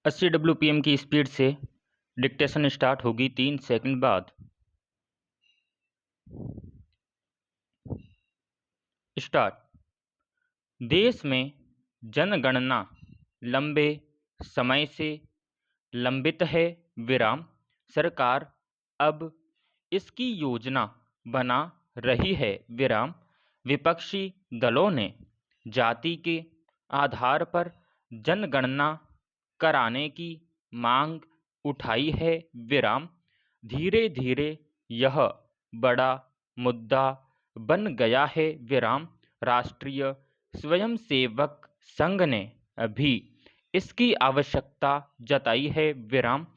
80 WPM की speed से dictation start होगी 3 सेकंड बाद। स्टार्ट। देश में जनगणना लंबे समय से लंबित है। विराम। सरकार अब इसकी योजना बना रही है। विराम। विपक्षी दलों ने जाति के आधार पर जनगणना कराने की मांग उठाई है। विराम। धीरे धीरे यह बड़ा मुद्दा बन गया है। विराम। राष्ट्रीय स्वयंसेवक संघ ने अभी इसकी आवश्यकता जताई है। विराम।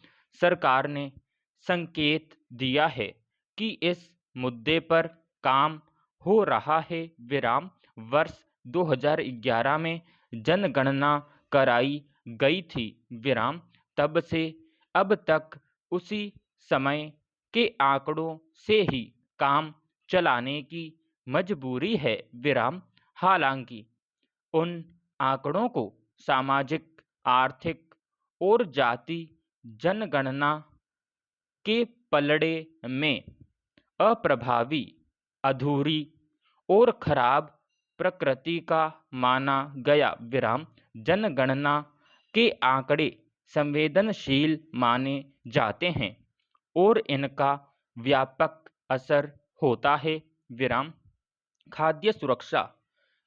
सरकार ने संकेत दिया है कि इस मुद्दे पर काम हो रहा है। विराम। वर्ष 2011 में जनगणना कराई गई थी। विराम। तब से अब तक उसी समय के आंकड़ों से ही काम चलाने की मजबूरी है। विराम। हालांकि उन आंकड़ों को सामाजिक, आर्थिक और जाति जनगणना के पलड़े में अप्रभावी, अधूरी और खराब प्रकृति का माना गया। विराम। जनगणना के आंकड़े संवेदनशील माने जाते हैं और इनका व्यापक असर होता है। विराम। खाद्य सुरक्षा,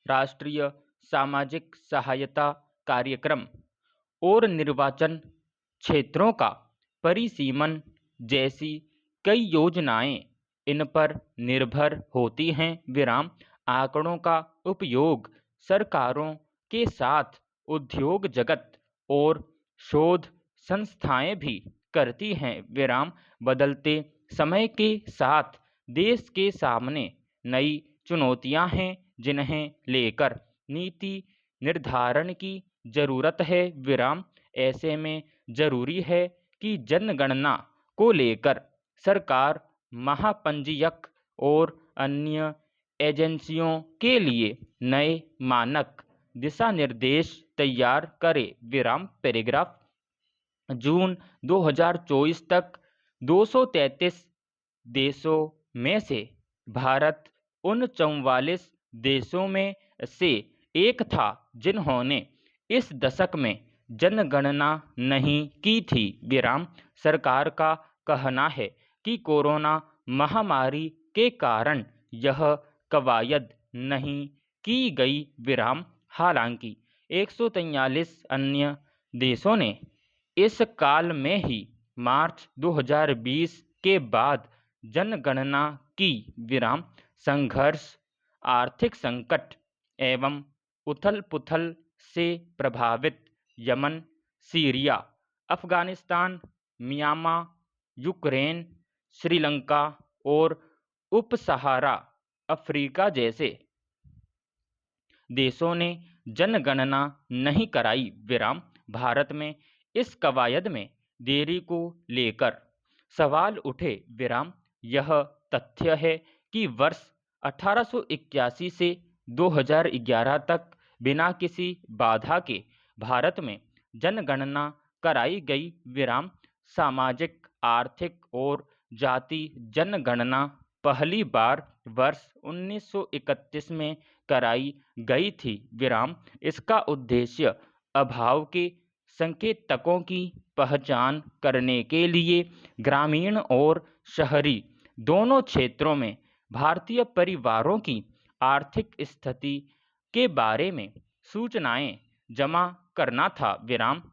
राष्ट्रीय सामाजिक सहायता कार्यक्रम और निर्वाचन क्षेत्रों का परिसीमन जैसी कई योजनाएं इन पर निर्भर होती हैं। विराम। आंकड़ों का उपयोग सरकारों के साथ उद्योग जगत और शोध संस्थाएं भी करती हैं। विराम। बदलते समय के साथ देश के सामने नई चुनौतियां हैं जिन्हें लेकर नीति निर्धारण की जरूरत है। विराम। ऐसे में जरूरी है कि जनगणना को लेकर सरकार महापंजीयक और अन्य एजेंसियों के लिए नए मानक दिशा निर्देश तैयार करे। विराम। पैराग्राफ। जून 2024 तक 233 देशों में से भारत उन 44 देशों में से एक था जिन्होंने इस दशक में जनगणना नहीं की थी। विराम। सरकार का कहना है कि कोरोना महामारी के कारण यह कवायद नहीं की गई। विराम। हालांकि 143 अन्य देशों ने इस काल में ही मार्च 2020 के बाद जनगणना की। विराम। संघर्ष, आर्थिक संकट एवं उथल-पुथल से प्रभावित Yemen, Syria, Afghanistan, Myanmar, Ukraine, Sri Lanka और उप-सहारा अफ्रीका जैसे देशों ने जनगणना नहीं कराई। विराम। भारत में इस कवायद में देरी को लेकर सवाल उठे। विराम। यह तथ्य है कि वर्ष 1881 से 2011 तक बिना किसी बाधा के भारत में जनगणना कराई गई। विराम। सामाजिक, आर्थिक और जाति जनगणना पहली बार वर्ष 1931 में कराई गई थी। विराम। इसका उद्देश्य अभाव के संकेतकों की पहचान करने के लिए ग्रामीण और शहरी दोनों क्षेत्रों में भारतीय परिवारों की आर्थिक स्थिति के बारे में सूचनाएं जमा करना था। विराम।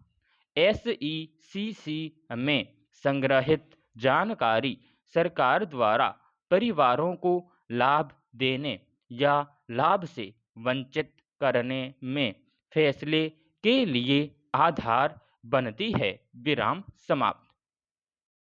SECC में संग्रहित जानकारी सरकार द्वारा परिवारों को लाभ देने या लाभ से वंचित करने में फैसले के लिए आधार बनती है। विराम। समाप्त।